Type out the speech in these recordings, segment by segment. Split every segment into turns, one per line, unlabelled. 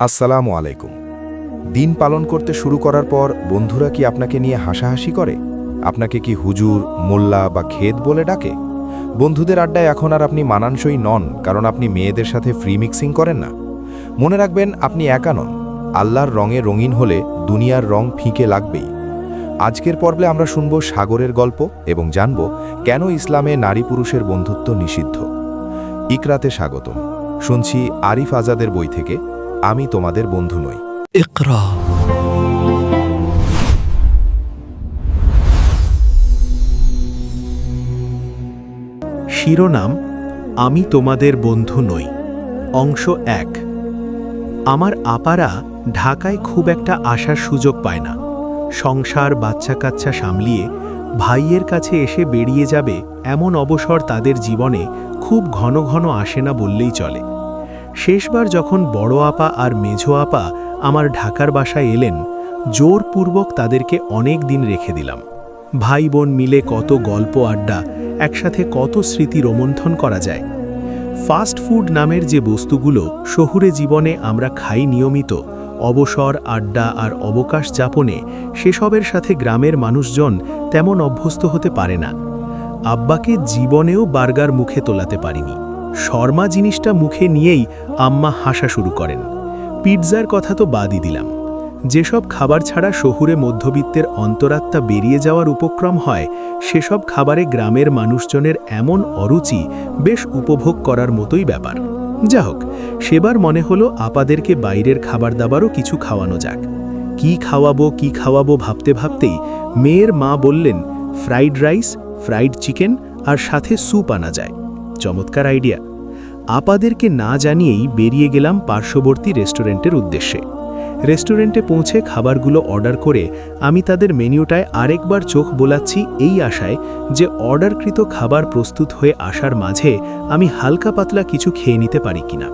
আসসালামু আলাইকুম। দিন পালন করতে শুরু করার পর বন্ধুরা কি আপনাকে নিয়ে হাসাহাসি করে? আপনাকে কি হুজুর, মোল্লা বা খেদ বলে ডাকে? বন্ধুদের আড্ডায় এখন আর আপনি মানানসই নন, কারণ আপনি মেয়েদের সাথে ফ্রি মিক্সিং করেন না। মনে রাখবেন, আপনি একা নন। আল্লাহর রঙে রঙিন হলে দুনিয়ার রং ফিকে লাগবেই। আজকের পর্বে আমরা শুনব সাগরের গল্প এবং জানব কেন ইসলামে নারী পুরুষের বন্ধুত্ব নিষিদ্ধ। ইকরাতে স্বাগতম। শুনছি আরিফ আজাদের বই থেকে, আমি তোমাদের বন্ধু নই।
اقرأ। শিরোনাম, আমি তোমাদের বন্ধু নই। অংশ 1। আমার আপারা ঢাকায় খুব একটা আসার সুযোগ পায় না। সংসার, বাচ্চা কাচ্চা সামলিয়ে ভাইয়ের কাছে এসে বেরিয়ে যাবে এমন অবসর তাদের জীবনে খুব ঘন ঘন আসে না বললেই চলে। শেষবার যখন বড় আপা আর মেঝো আপা আমার ঢাকার বাসায় এলেন, জোরপূর্বক তাদেরকে অনেক দিন রেখে দিলাম। ভাই বোন মিলে কত গল্প আড্ডা, একসাথে কত স্মৃতি রোমন্থন করা যায়। ফাস্ট ফুড নামের যে বস্তুগুলো শহুরে জীবনে আমরা খাই নিয়মিত, অবসর, আড্ডা আর অবকাশ যাপনে, সেসবের সাথে গ্রামের মানুষজন তেমন অভ্যস্ত হতে পারে না। আব্বাকে জীবনেও বার্গার মুখে তোলাতে পারিনি। শর্মা জিনিসটা মুখে নিয়েই আম্মা হাসা শুরু করেন। পিৎজার কথা তো বাদই দিলাম। যেসব খাবার ছাড়া শহুরে মধ্যবিত্তের অন্তরাত্মা বেরিয়ে যাওয়ার উপক্রম হয়, সেসব খাবারে গ্রামের মানুষজনের এমন অরুচি বেশ উপভোগ করার মতোই ব্যাপার। যা হোক, সেবার মনে হলো আপাদেরকে বাইরের খাবার দাবারও কিছু খাওয়ানো যাক। কি খাওয়াবো ভাবতে ভাবতেই মেয়ের মা বললেন, ফ্রাইড রাইস, ফ্রাইড চিকেন আর সাথে স্যুপ আনা যায়। চমৎকার আইডিয়া। আপাদেরকে না জানিয়েই বেরিয়ে গেলাম পার্শ্ববর্তী রেস্টুরেন্টের উদ্দেশ্যে। রেস্টুরেন্টে পৌঁছে খাবারগুলো অর্ডার করে আমি তাদের মেনুটায় আরেকবার চোখ বোলাচ্ছি এই আশায় যে অর্ডারকৃত খাবার প্রস্তুত হয়ে আসার মাঝে আমি হালকা পাতলা কিছু খেয়ে নিতে পারি কিনা।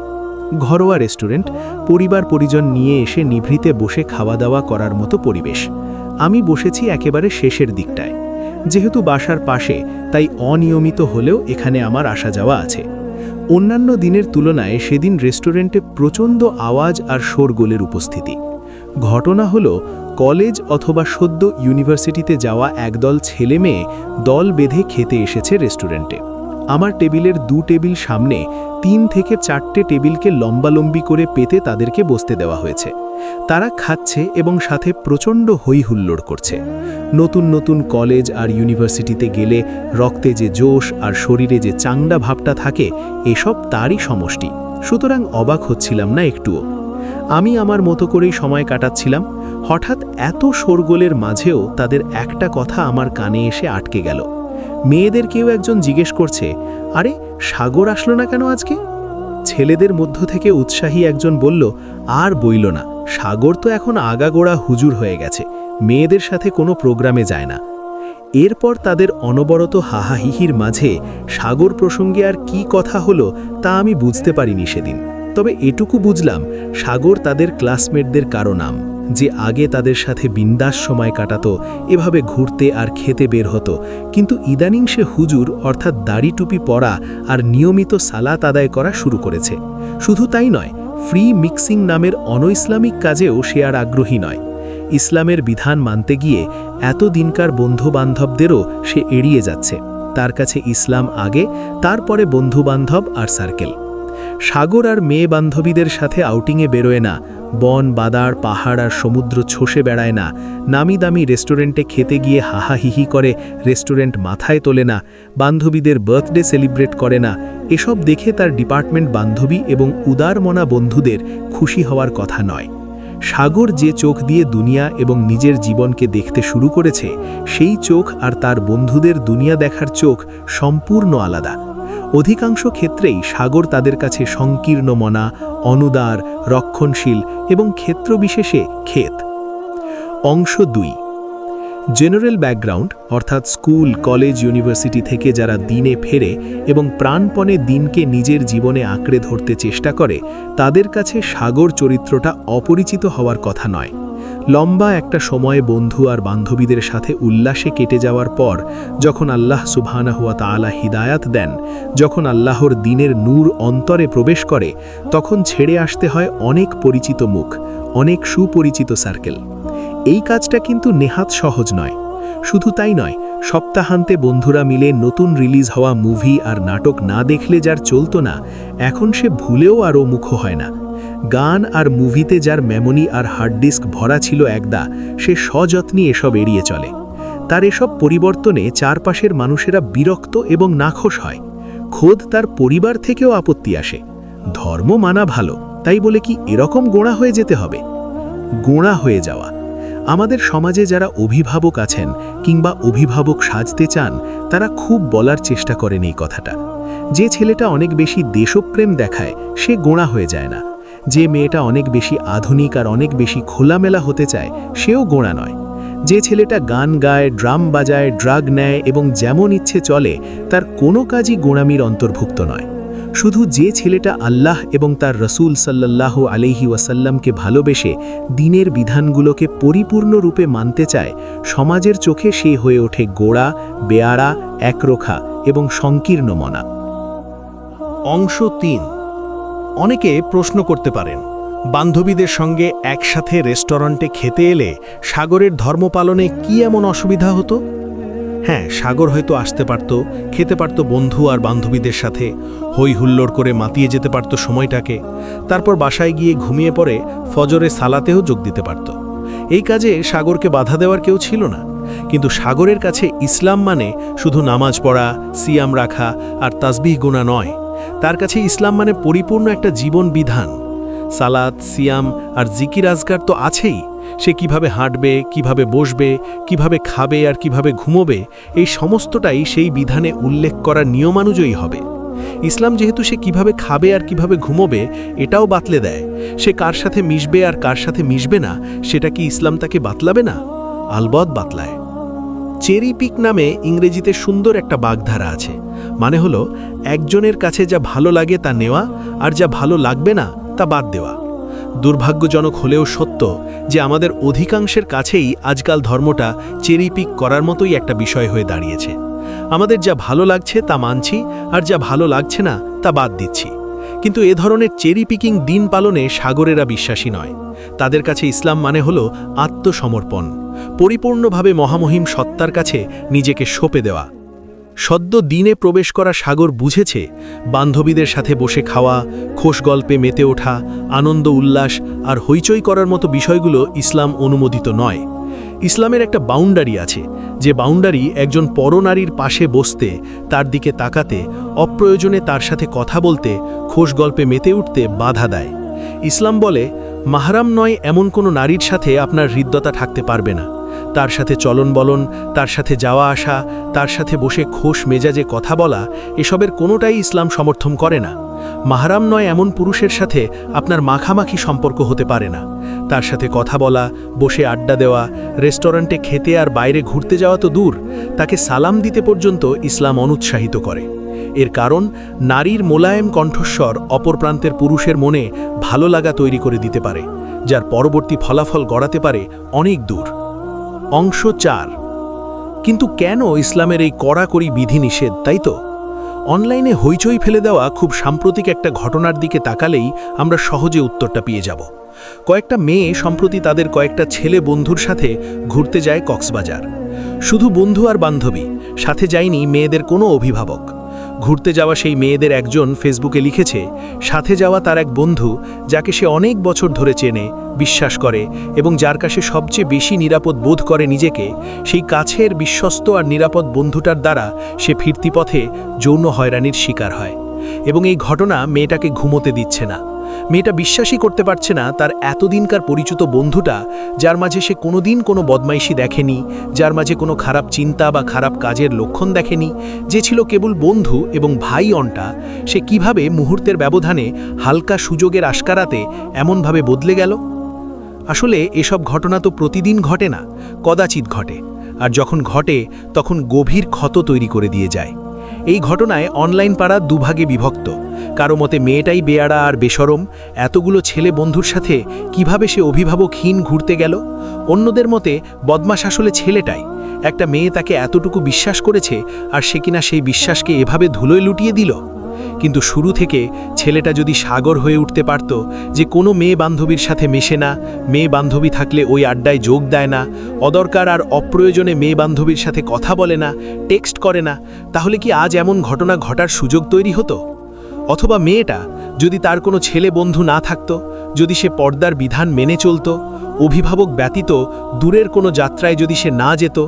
ঘরোয়া রেস্টুরেন্ট, পরিবার পরিজন নিয়ে এসে নিভৃতে বসে খাওয়া দাওয়া করার মতো পরিবেশ। আমি বসেছি একেবারে শেষের দিকটায়। যেহেতু বাসার পাশে, তাই অনিয়মিত হলেও এখানে আমার আসা যাওয়া আছে। অন্যান্য দিনের তুলনায় সেদিন রেস্টুরেন্টে প্রচণ্ড আওয়াজ আর শোরগোলের উপস্থিতি। ঘটনা হলো, কলেজ অথবা সদ্য ইউনিভার্সিটিতে যাওয়া একদল ছেলে মেয়ে দল বেঁধে খেতে এসেছে রেস্টুরেন্টে। আমার টেবিলের 2 টেবিল সামনে 3 থেকে 4টে টেবিলকে লম্বালম্বি করে পেতে তাদেরকে বসতে দেওয়া হয়েছে। তারা খাচ্ছে এবং সাথে প্রচণ্ড হই হুল্লোড় করছে। নতুন নতুন কলেজ আর ইউনিভার্সিটিতে গেলে রক্তে যে জোশ আর শরীরে যে চাঙ্গা ভাবটা থাকে, এসব তারই সমষ্টি। সুতরাং অবাক হচ্ছিলাম না একটুও। আমি আমার মতো করেই সময় কাটাচ্ছিলাম। হঠাৎ এত শোরগোলের মাঝেও তাদের একটা কথা আমার কানে এসে আটকে গেল। মেয়েদের কেউ একজন জিজ্ঞেস করছে, আরে সাগর আসলো না কেন আজকে? ছেলেদের মধ্য থেকে উৎসাহী একজন বলল, আর বইল না, সাগর তো এখন আগাগোড়া হুজুর হয়ে গেছে, মেয়েদের সাথে কোনো প্রোগ্রামে যায় না। এরপর তাদের অনবরত হাহাহিহির মাঝে সাগর প্রসঙ্গে আর কি কথা হলো তা আমি বুঝতে পারিনি সেদিন। তবে এটুকু বুঝলাম, সাগর তাদের ক্লাসমেটদের কারো নাম, যে আগে তাদের সাথে বিন্দাস সময় কাটাতো, এভাবে ঘুরতে আর খেতে বের হতো। কিন্তু ইদানিং সে হুজুর অর্থাৎ দাড়ি টুপি পরা আর নিয়মিত সালাত আদায় করা শুরু করেছে। শুধু তাই নয়, ফ্রি মিক্সিং নামের অনইসলামিক কাজেও সে আর আগ্রহী নয়। ইসলামের বিধান মানতে গিয়ে এত দিনকার বন্ধুবান্ধবদেরও সে এড়িয়ে যাচ্ছে। তার কাছে ইসলাম আগে, তারপরে বন্ধুবান্ধব আর সার্কেল। সাগর আর মেয়ে বান্ধবীদের সাথে আউটিংয়ে বেরোয় না, বন, বাদার, পাহাড় আর সমুদ্র ছসে বেড়ায় না, নামি দামি রেস্টুরেন্টে খেতে গিয়ে হাহাহিহি করে রেস্টুরেন্ট মাথায় তোলে না, বান্ধবীদের বার্থডে সেলিব্রেট করে না। এসব দেখে তার ডিপার্টমেন্ট বান্ধবী এবং উদারমনা বন্ধুদের খুশি হওয়ার কথা নয়। সাগর যে চোখ দিয়ে দুনিয়া এবং নিজের জীবনকে দেখতে শুরু করেছে, সেই চোখ আর তার বন্ধুদের দুনিয়া দেখার চোখ সম্পূর্ণ আলাদা। অধিকাংশ ক্ষেত্রেই সাগর তাদের কাছে সংকীর্ণ মনা, অনুদার, রক্ষণশীল এবং ক্ষেত্রবিশেষে ক্ষেত। অংশ 2। জেনারেল ব্যাকগ্রাউন্ড অর্থাৎ স্কুল, কলেজ, ইউনিভার্সিটি থেকে যারা দিনে ফেরে এবং প্রাণপণে দিনকে নিজের জীবনে আঁকড়ে ধরতে চেষ্টা করে, তাদের কাছে সাগর চরিত্রটা অপরিচিত হওয়ার কথা নয়। লম্বা একটা সময়ে বন্ধু আর বান্ধবীদের সাথে উল্লাসে কেটে যাওয়ার পর যখন আল্লাহ সুবহানাহু ওয়া তাআলা হিদায়াত দেন, যখন আল্লাহর দ্বীনের নূর অন্তরে প্রবেশ করে, তখন ছেড়ে আসতে হয় অনেক পরিচিত মুখ, অনেক সুপরিচিত সার্কেল। এই কাজটা কিন্তু নেহাত সহজ নয়। শুধু তাই নয়, সপ্তাহান্তে বন্ধুরা মিলে নতুন রিলিজ হওয়া মুভি আর নাটক না দেখলে যার চলতো না, এখন সে ভুলেও আরও মুখ হয় না। গান আর মুভিতে যার মেমোরি আর হার্ড ডিস্ক ভরা ছিল একদা, সে সযত্নে এসব এড়িয়ে চলে। তার এসব পরিবর্তনে চারপাশের মানুষেরা বিরক্ত এবং নাখোশ হয়। খোদ তার পরিবার থেকেও আপত্তি আসে। ধর্ম মানা ভালো, তাই বলে কি এরকম গোঁড়া হয়ে যেতে হবে? গোঁড়া হয়ে যাওয়া। আমাদের সমাজে যারা অভিভাবক আছেন কিংবা অভিভাবক সাজতে চান, তারা খুব বলার চেষ্টা করেন এই কথাটা। যে ছেলেটা অনেক বেশি দেশপ্রেম দেখায়, সে গোঁড়া হয়ে যায় না। যে মেয়েটা অনেক বেশি আধুনিক আর অনেক বেশি খোলামেলা হতে চায়, সেও গোঁড়া নয়। যে ছেলেটা গান গায়, ড্রাম বাজায়, ড্রাগ নেয় এবং যেমন ইচ্ছে চলে, তার কোনো কাজই গোঁড়ামির অন্তর্ভুক্ত নয়। শুধু যে ছেলেটা আল্লাহ এবং তার রসুল সাল্লাল্লাহু আলাইহি ওয়াসাল্লামকে ভালোবেসে দ্বীনের বিধানগুলোকে পরিপূর্ণরূপে মানতে চায়, সমাজের চোখে সে হয়ে ওঠে গোঁড়া, বেয়াড়া, একরোখা এবং সংকীর্ণ মনা।
অংশ ৩। অনেকে প্রশ্ন করতে পারেন, বান্ধবীদের সঙ্গে একসাথে রেস্টুরেন্টে খেতে এলে সাগরের ধর্ম পালনে কি এমন অসুবিধা হতো? হ্যাঁ, সাগর হয়তো আসতে পারত, খেতে পারত বন্ধু আর বান্ধবীদের সাথে, হই হুল্লোড় করে মাতিয়ে যেতে পারত সময়টাকে, তারপর বাসায় গিয়ে ঘুমিয়ে পড়ে ফজরে সালাতেও যোগ দিতে পারত। এই কাজে সাগরকে বাধা দেওয়ার কেউ ছিল না। কিন্তু সাগরের কাছে ইসলাম মানে শুধু নামাজ পড়া, সিয়াম রাখা আর তাসবিহ গুনা নয়। তার কাছে ইসলাম মানে পরিপূর্ণ একটা জীবন বিধান। সালাত, সিয়াম আর জিকির আজকার তো আছেই। সে কিভাবে হাঁটবে, কিভাবে বসবে, কিভাবে খাবে আর কিভাবে ঘুমোবে, এই সমস্তটাই সেই বিধানে উল্লেখ করা নিয়মানুযায়ী হবে। ইসলাম যেহেতু সে কিভাবে খাবে আর কিভাবে ঘুমোবে এটাও বাতলে দেয়, সে কার সাথে মিশবে আর কার সাথে মিশবে না, সেটা কি ইসলাম তাকে বাতলাবে না? আলবৎ বাতলায়। চেরি পিক নামে ইংরেজিতে সুন্দর একটা বাগধারা আছে। মানে হলো, একজনের কাছে যা ভালো লাগে তা নেওয়া আর যা ভালো লাগবে না তা বাদ দেওয়া। দুর্ভাগ্যজনক হলেও সত্য যে আমাদের অধিকাংশের কাছেই আজকাল ধর্মটা চেরি পিক করার মতোই একটা বিষয় হয়ে দাঁড়িয়েছে। আমাদের যা ভালো লাগছে তা মানছি আর যা ভালো লাগছে না তা বাদ দিচ্ছি। কিন্তু এ ধরনের চেরি পিকিং দিন পালনে সাগরেরা বিশ্বাসী নয়। তাদের কাছে ইসলাম মানে হলো আত্মসমর্পণ, পরিপূর্ণভাবে মহামহিম সত্তার কাছে নিজেকে সঁপে দেওয়া। সদ্য দিনে প্রবেশ করা সাগর বুঝেছে, বান্ধবীদের সাথে বসে খাওয়া, খোশ গল্পে মেতে ওঠা, আনন্দ উল্লাস আর হইচই করার মতো বিষয়গুলো ইসলাম অনুমোদিত নয়। ইসলামের একটা বাউন্ডারি আছে, যে বাউন্ডারি একজন পরনারীর পাশে বসতে, তার দিকে তাকাতে, অপ্রয়োজনে তার সাথে কথা বলতে, খোশ গল্পে মেতে উঠতে বাধা দেয়। ইসলাম বলে, মাহরাম নয় এমন কোনো নারীর সাথে আপনার হৃদ্যতা থাকতে পারবে না। তার সাথে চলন বলন, তার সাথে যাওয়া আসা, তার সাথে বসে খোশ মেজাজে কথা বলা, এসবের কোনোটাই ইসলাম সমর্থন করে না। মাহরাম নয় এমন পুরুষের সাথে আপনার মাখামাখি সম্পর্ক হতে পারে না। তার সাথে কথা বলা, বসে আড্ডা দেওয়া, রেস্টুরেন্টে খেতে আর বাইরে ঘুরতে যাওয়া তো দূর, তাকে সালাম দিতে পর্যন্ত ইসলাম অনুৎসাহিত করে। এর কারণ, নারীর মোলায়েম কণ্ঠস্বর অপর প্রান্তের পুরুষের মনে ভালো লাগা তৈরি করে দিতে পারে, যার পরবর্তী ফলাফল গড়াতে পারে অনেক দূর। অংশ ৪। কিন্তু কেন ইসলামের এই কড়াকড়ি বিধিনিষেধ, তাই তো? অনলাইনে হইচই ফেলে দেওয়া খুব সাম্প্রতিক একটা ঘটনার দিকে তাকালেই আমরা সহজে উত্তরটা পেয়ে যাব। কয়েকটা মেয়ে সম্প্রতি তাদের কয়েকটা ছেলে বন্ধুর সাথে ঘুরতে যায় কক্সবাজার। শুধু বন্ধু আর বান্ধবী, সাথে যায়নি মেয়েদের কোনো অভিভাবক। ঘুরতে যাওয়া সেই মেয়েদের একজন ফেসবুকে লিখেছে, সাথে যাওয়া তার এক বন্ধু, যাকে সে অনেক বছর ধরে চেনে, বিশ্বাস করে এবং যার কাছে সবচেয়ে বেশি নিরাপদ বোধ করে নিজেকে, সেই কাছের বিশ্বস্ত আর নিরাপদ বন্ধুটার দ্বারা সে ফিরতি পথে যৌন হয়রানির শিকার হয়। এবং এই ঘটনা মেয়েটাকে ঘুমোতে দিচ্ছে না। মেয়েটা বিশ্বাসই করতে পারছে না তার এতদিনকার পরিচিত বন্ধুটা, যার মাঝে সে কোনোদিন কোনো বদমাইশি দেখেনি, যার মাঝে কোনো খারাপ চিন্তা বা খারাপ কাজের লক্ষণ দেখেনি, যে ছিল কেবল বন্ধু এবং ভাই অনটা, সে কিভাবে মুহূর্তের ব্যবধানে হালকা সুযোগের আশকারাতে এমনভাবে বদলে গেল। আসলে এসব ঘটনা তো প্রতিদিন ঘটে না, কদাচিৎ ঘটে, আর যখন ঘটে তখন গভীর ক্ষত তৈরি করে দিয়ে যায়। এই ঘটনায় অনলাইন পাড়া দুভাগে বিভক্ত। কারো মতে মেয়েটাই বেয়াড়া আর বেশরম, এতগুলো ছেলে বন্ধুর সাথে কিভাবে সে অভিভাবকহীন ঘুরতে গেল। অন্যদের মতে বদমাশ আসলে ছেলেটাই, একটা মেয়ে তাকে এতটুকু বিশ্বাস করেছে আর সে কিনা সেই বিশ্বাসকে এভাবে ধুলোয় লুটিয়ে দিল। কিন্তু শুরু থেকে ছেলেটা যদি সাগর হয়ে উঠতে পারত, যে কোনো মেয়ে বান্ধবীর সাথে মেশে না, মেয়ে বান্ধবী থাকলে ওই আড্ডায় যোগ দেয় না, অদরকার আর অপ্রয়োজনে মেয়ে বান্ধবীর সাথে কথা বলে না, টেক্সট করে না, তাহলে কি আজ এমন ঘটনা ঘটার সুযোগ তৈরি হতো? অথবা মেয়েটা যদি তার কোনো ছেলে বন্ধু না থাকত, যদি সে পর্দার বিধান মেনে চলত, অভিভাবক ব্যতীত দূরের কোনো যাত্রায় যদি সে না যেত,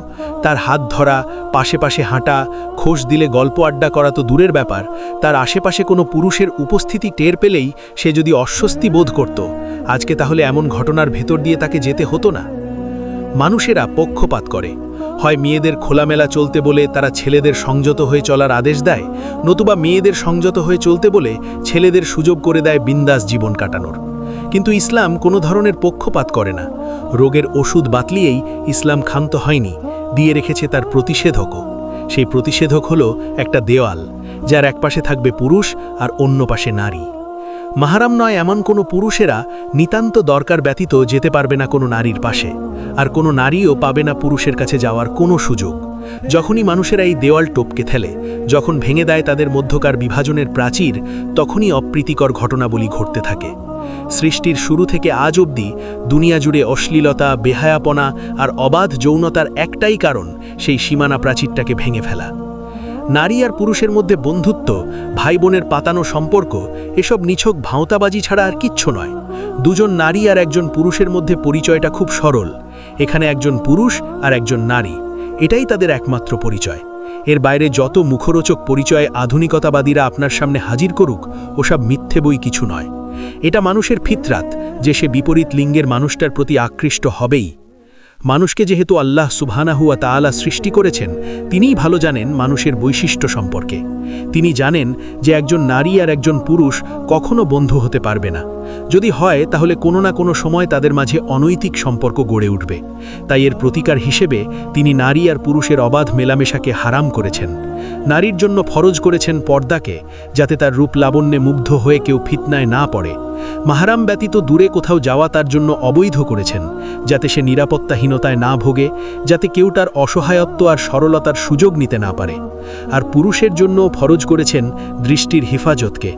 তার হাত ধরা, পাশে পাশে হাঁটা, খোঁজ দিলে গল্প আড্ডা করা তো দূরের ব্যাপার, তার আশেপাশে কোনো পুরুষের উপস্থিতি টের পেলেই সে যদি অস্বস্তি বোধ করত, আজকে তাহলে এমন ঘটনার ভেতর দিয়ে তাকে যেতে হতো না। মানুষেরা পক্ষপাত করে, হয় মেয়েদের খোলামেলা চলতে বলে তারা ছেলেদের সংযত হয়ে চলার আদেশ দেয়, নতুবা মেয়েদের সংযত হয়ে চলতে বলে ছেলেদের সুযোগ করে দেয় বিন্দাস জীবন কাটানোর। কিন্তু ইসলাম কোনো ধরনের পক্ষপাত করে না। রোগের ওষুধ বাতলিয়েই ইসলাম ক্ষান্ত হয়নি, দিয়ে রেখেছে তার প্রতিষেধকও। সেই প্রতিষেধক হলো একটা দেওয়াল, যার এক পাশে থাকবে পুরুষ আর অন্য পাশে নারী। মাহারাম নয় এমন কোনো পুরুষেরা নিতান্ত দরকার ব্যতীত যেতে পারবে না কোনো নারীর পাশে, আর কোনো নারীও পাবে না পুরুষের কাছে যাওয়ার কোনো সুযোগ। যখনই মানুষেরা এই দেওয়াল টপকে ফেলে, যখন ভেঙে দেয় তাদের মধ্যকার বিভাজনের প্রাচীর, তখনই অপ্রীতিকর ঘটনাবলী ঘটতে থাকে। সৃষ্টির শুরু থেকে আজ অবধি দুনিয়া জুড়ে অশ্লীলতা, বেহায়াপনা আর অবাধ যৌনতার একটাই কারণ, সেই সীমানা প্রাচীরটাকে ভেঙে ফেলা। নারী আর পুরুষের মধ্যে বন্ধুত্ব, ভাই বোনের পাতানো সম্পর্ক, এসব নিছক ভাঁওতাবাজি ছাড়া আর কিচ্ছু নয়। দুজন নারী আর একজন পুরুষের মধ্যে পরিচয়টা খুব সরল। এখানে একজন পুরুষ আর একজন নারী, এটাই তাদের একমাত্র পরিচয়। এর বাইরে যত মুখরোচক পরিচয় আধুনিকতাবাদীরা আপনার সামনে হাজির করুক, ওসব মিথ্যে বই কিছু নয়। এটা মানুষের ফিতরাত যে সে বিপরীত লিঙ্গের মানুষটার প্রতি আকৃষ্ট হবেই। মানুষকে যেহেতু আল্লাহ সুবহানাহু ওয়া তাআলা সৃষ্টি করেছেন, তিনিই ভালো জানেন মানুষের বৈশিষ্ট্য সম্পর্কে। তিনি জানেন যে একজন নারী আর একজন পুরুষ কখনো বন্ধু হতে পারবে না। যদি হয় তাহলে কোনো না কোনো সময় তাদের মাঝে অনৈতিক সম্পর্ক গড়ে উঠবে। তাই এর প্রতিকার হিসেবে তিনি নারী আর পুরুষের অবাধ মেলামেশাকে হারাম করেছেন। নারীর জন্য ফরজ করেছেন পর্দাকে, যাতে তার রূপ লাবণ্যে মুগ্ধ হয়ে কেউ ফিতনায় না পড়ে। মাহরাম ব্যতীত দূরে কোথাও যাওয়া তার জন্য অবৈধ করেছেন, যাতে সে নিরাপত্তাহীনতায় না ভোগে, যাতে কেউ তার অসহায়ত্ব আর সরলতার সুযোগ নিতে না পারে। আর পুরুষের জন্য ফরজ করেছেন দৃষ্টির হেফাজতকে,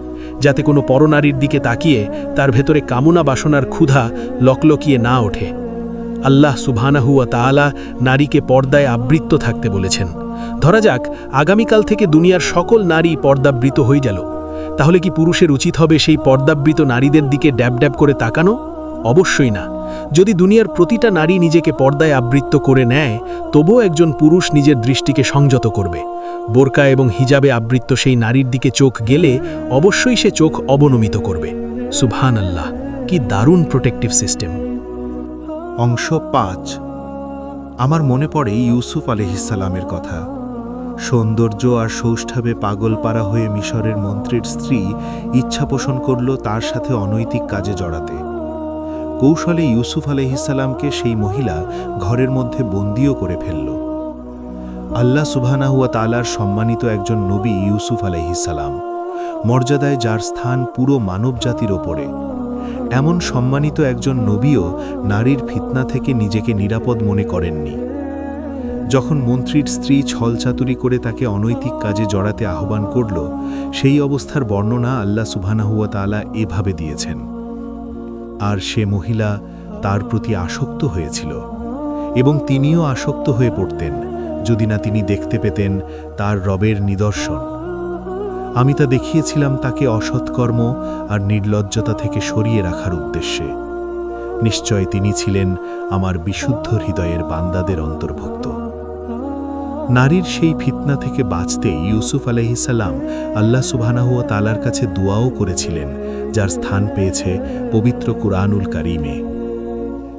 যাতে কোনো পরনারীর দিকে তাকিয়ে তার ভেতরে কামনা বাসনার ক্ষুধা লকলকিয়ে না ওঠে। আল্লাহ সুবহানাহু ওয়া তাআলা নারীকে পর্দায় আবৃত্ত থাকতে বলেছেন। ধরা যাক আগামীকাল থেকে দুনিয়ার সকল নারী পর্দাবৃত হয়ে গেল, তাহলে কি পুরুষের উচিত হবে সেই পর্দাবৃত নারীদের দিকে ড্যাব ড্যাব করে তাকানো? অবশ্যই না। যদি দুনিয়ার প্রতিটা নারী নিজেকে পর্দায় আবৃত্ত করে নেয়, তবুও একজন পুরুষ নিজের দৃষ্টিকে সংযত করবে। বোরকা এবং হিজাবে আবৃত্ত সেই নারীর দিকে চোখ গেলে অবশ্যই সে চোখ অবনমিত করবে। সুবহানাল্লাহ, কি দারুণ প্রোটেক্টিভ সিস্টেম।
অংশ 5। আমার মনে পড়ে ইউসুফ আলাইহিসসালামের কথা। সৌন্দর্য আর সৌষ্ঠবে পাগলপাড়া হয়ে মিশরের মন্ত্রীর স্ত্রী ইচ্ছা পোষণ করল তার সাথে অনৈতিক কাজে জড়াতে। কৌশলে ইউসুফ আলাইহিসসালামকে সেই মহিলা ঘরের মধ্যে বন্দিও করে ফেলল। আল্লাহ সুবহানাহু ওয়া তাআলার সম্মানিত একজন নবী ইউসুফ আলাইহিসসালাম, মর্যাদায় যার স্থান পুরো মানবজাতির ওপরে, এমন সম্মানিত একজন নবীও নারীর ফিতনা থেকে নিজেকে নিরাপদ মনে করেননি। যখন মন্ত্রীর স্ত্রী ছলচাতুরি করে তাকে অনৈতিক কাজে জড়াতে আহ্বান করল, সেই অবস্থার বর্ণনা আল্লাহ সুবহানাহু ওয়া তাআলা এভাবে দিয়েছেন। আর সে মহিলা তার প্রতি আসক্ত হয়েছিল, এবং তিনিও আসক্ত হয়ে পড়তেন যদি না তিনি দেখতে পেতেন তার রবের নিদর্শন। আমি তা দেখিয়েছিলাম তাকে অসৎকর্ম আর নির্লজ্জতা থেকে সরিয়ে রাখার উদ্দেশ্যে। নিশ্চয় তিনি ছিলেন আমার বিশুদ্ধ হৃদয়ের বান্দাদের অন্তর্ভুক্ত। নারীর সেই ফিতনা থেকে বাঁচতে ইউসুফ আলাইহিসসালাম আল্লাহ সুবহানাহু ওয়া তাআলার কাছে দোয়াও করেছিলেন, যার স্থান পেয়েছে পবিত্র কুরআনুল কারীমে।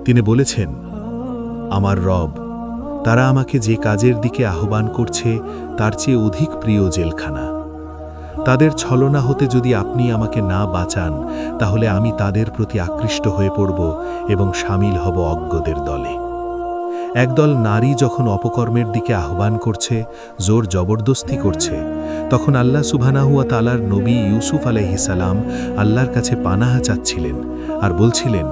তিনি বলেছেন, আমার রব, তারা আমাকে যে কাজের দিকে আহ্বান করছে তার চেয়ে অধিক প্রিয় জেলখানা। তাদের ছলনা হতে যদি আপনি আমাকে না বাঁচান, তাহলে আমি তাদের প্রতি আকৃষ্ট হয়ে পড়ব এবং শামিল হব অজ্ঞদের দলে। একদল নারী যখন অপকর্মের দিকে আহ্বান করছে, জোর জবরদস্তি করছে, তখন আল্লাহ সুবহানাহু ওয়া তাআলার নবী ইউসুফ আলাইহিস সালাম আল্লাহর কাছে পানাহা চাচ্ছিলেন আর বলছিলেন,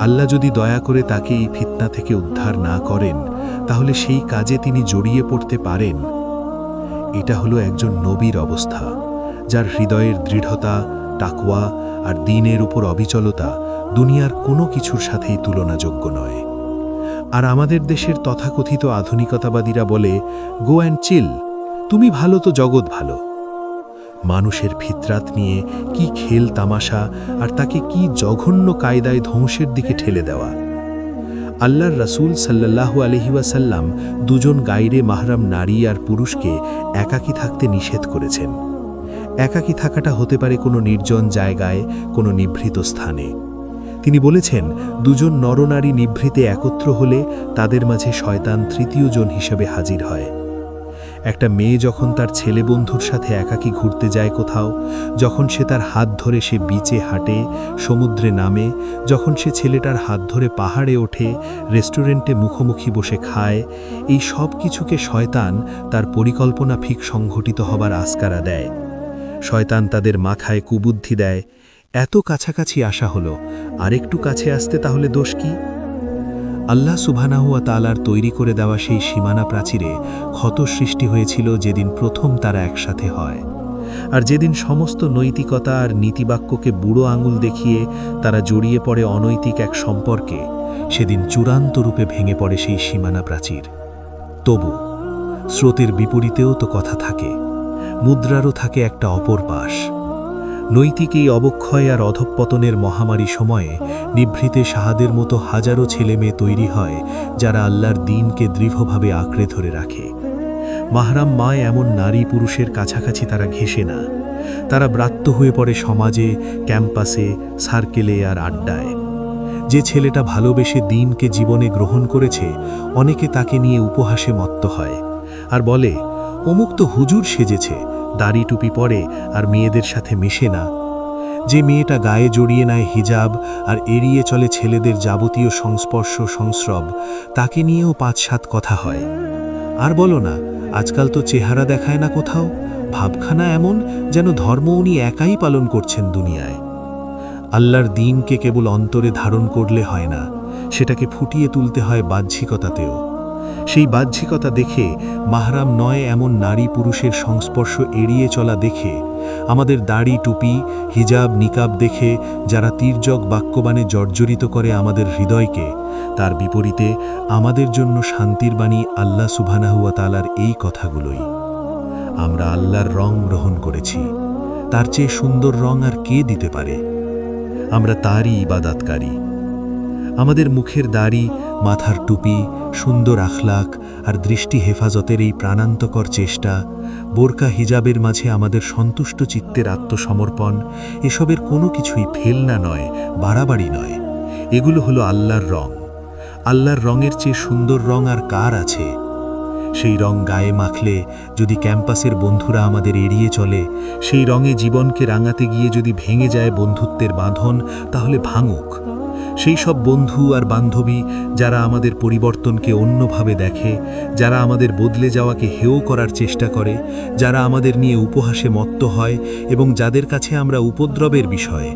আল্লাহ যদি দয়া করে তাকে এই ফিতনা থেকে উদ্ধার না করেন, তাহলে সেই কাজে তিনি জড়িয়ে পড়তে পারেন। এটা হলো একজন নবীর অবস্থা, যার হৃদয়ের দৃঢ়তা, তাকওয়া আর দ্বীনের উপর অবিচলতা দুনিয়ার কোনো কিছুর সাথেই তুলনাযোগ্য নয়। আর আমাদের দেশের তথাকথিত আধুনিকতাবাদীরা বলে, গো অ্যান্ড চিল, তুমি ভালো তো জগৎ ভালো। মানুষের ফিতরাত নিয়ে কি খেল তামাশা আর তাকে কি জঘন্য কায়দায় ধ্বংসের দিকে ঠেলে দেওয়া। আল্লাহর রাসূল সাল্লাল্লাহু আলাইহি ওয়াসাল্লাম দুজন গায়রে মাহরাম নারী আর পুরুষকে একাকী থাকতে নিষেধ করেছেন। একাকী থাকাটা হতে পারে কোনো নির্জন জায়গায়, কোনো নিভৃত স্থানে। তিনি বলেছেন, দুজন নরনারী নিভৃতে একত্র হলে তাদের মাঝে শয়তান তৃতীয় জন হিসেবে হাজির হয়। একটা মেয়ে যখন তার ছেলে বন্ধুর সাথে একাকী ঘুরতে যায় কোথাও, যখন সে তার হাত ধরে সে বিচে হাঁটে, সমুদ্রে নামে, যখন সে ছেলেটার হাত ধরে পাহাড়ে ওঠে, রেস্টুরেন্টে মুখোমুখি বসে খায়, এই সব কিছুকে শয়তান তার পরিকল্পনাফিক সংঘটিত হবার আস্কারা দেয়। শয়তান তাদের মাথায় কুবুদ্ধি দেয়, এত কাছাকাছি আসা হলো, আরেকটু কাছে আসতে তাহলে দোষ কি? আল্লাহ সুবহানাহু ওয়া তাআলার তৈরি করে দেওয়া সেই সীমানা প্রাচীরে ক্ষত সৃষ্টি হয়েছিল যেদিন প্রথম তারা একসাথে হয়। আর যেদিন সমস্ত নৈতিকতা আর নীতিবাক্যকে বুড়ো আঙুল দেখিয়ে তারা জড়িয়ে পড়ে অনৈতিক এক সম্পর্কে, সেদিন চূড়ান্ত রূপে ভেঙে পড়ে সেই সীমানা প্রাচীর। তবু স্রোতের বিপরীতেও তো কথা থাকে, মুদ্রারও থাকে একটা অপর পাশ। নৈতিক এই অবক্ষয় আর অধঃপতনের মহামারী সময়ে নিভৃতে শাহাদের মতো হাজারো ছেলেমেয়ে তৈরি হয়, যারা আল্লাহর দ্বীনকে দৃঢ়ভাবে আঁকড়ে ধরে রাখে। মাহরাম মায় এমন নারী পুরুষের কাছাকাছি তারা ঘেঁষে না, তারা ব্রাত্য হয়ে পড়ে সমাজে, ক্যাম্পাসে, সার্কেলে আর আড্ডায়। যে ছেলেটা ভালোবেসে দ্বীনকে জীবনে গ্রহণ করেছে, অনেকে তাকে নিয়ে উপহাসে মত্ত হয় আর বলে, অমুক তো হুজুর সেজেছে, দাড়ি টুপি পরে আর মেয়েদের সাথে মেশে না। যে মেয়েটা গায়ে জড়িয়ে নেয় হিজাব আর এড়িয়ে চলে ছেলেদের যাবতীয় সংস্পর্শ সংস্রব, তাকে নিয়েও ৫-৭ কথা হয়। আর বলো না, আজকাল তো চেহারা দেখায় না কোথাও, ভাবখানা এমন যেন ধর্ম উনি একাই পালন করছেন দুনিয়ায়। আল্লাহর দ্বীনকে কেবল অন্তরে ধারণ করলে হয় না, সেটাকে ফুটিয়ে তুলতে হয় বাহ্যিকতাতেও। সেই বাহ্যিকতা দেখে, মাহরাম নয় এমন নারী পুরুষের সংস্পর্শ এড়িয়ে চলা দেখে, আমাদের দাড়ি টুপি, হিজাব নিকাব দেখে যারা তির্যক বাক্যবাণে জর্জরিত করে আমাদের হৃদয়কে, তার বিপরীতে আমাদের জন্য শান্তির বাণী আল্লাহ সুবহানাহু ওয়া তাআলার এই কথাগুলোই। আমরা আল্লাহর রং গ্রহণ করেছি, তার চেয়ে সুন্দর রং আর কে দিতে পারে? আমরা তারই ইবাদতকারী। আমাদের মুখের দাড়ি, মাথার টুপি, সুন্দর আখলাক আর দৃষ্টি হেফাজতের এই প্রাণান্তকর চেষ্টা, বোরকা হিজাবের মাঝে আমাদের সন্তুষ্ট চিত্তের আত্মসমর্পণ, এসবের কোনো কিছুই ফেলনা নয়, বাড়াবাড়ি নয়। এগুলো হলো আল্লাহর রং। আল্লাহর রঙের চেয়ে সুন্দর রং আর কার আছে? সেই রং গায়ে মাখলে যদি ক্যাম্পাসের বন্ধুরা আমাদের এড়িয়ে চলে, সেই রঙে জীবনকে রাঙাতে গিয়ে যদি ভেঙে যায় বন্ধুত্বের বাঁধন, তাহলে ভাঙুক। সেই সব বন্ধু আর বান্ধবী যারা আমাদের পরিবর্তনকে অন্যভাবে দেখে, যারা আমাদের বদলে যাওয়াকে হেয় করার চেষ্টা করে, যারা আমাদের নিয়ে উপহাসে মত্ত হয় এবং যাদের কাছে আমরা উপদ্রবের বিষয়,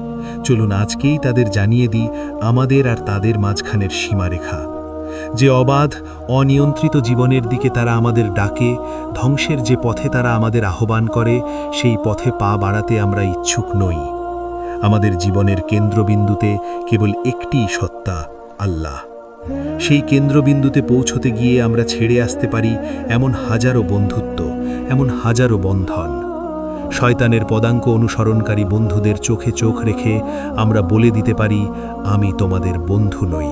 চলুন আজকেই তাদের জানিয়ে দিই আমাদের আর তাদের মাঝখানের সীমারেখা। যে অবাধ, অনিয়ন্ত্রিত জীবনের দিকে তারা আমাদের ডাকে, ধ্বংসের যে পথে তারা আমাদের আহ্বান করে, সেই পথে পা বাড়াতে আমরা ইচ্ছুক নই। আমাদের জীবনের কেন্দ্রবিন্দুতে কেবল একটিই সত্তা, আল্লাহ। সেই কেন্দ্রবিন্দুতে পৌঁছতে গিয়ে আমরা ছেড়ে আসতে পারি এমন হাজারো বন্ধুত্ব, এমন হাজারো বন্ধন। শয়তানের পদাঙ্ক অনুসরণকারী বন্ধুদের চোখে চোখ রেখে আমরা বলে দিতে পারি, আমি তোমাদের বন্ধু নই।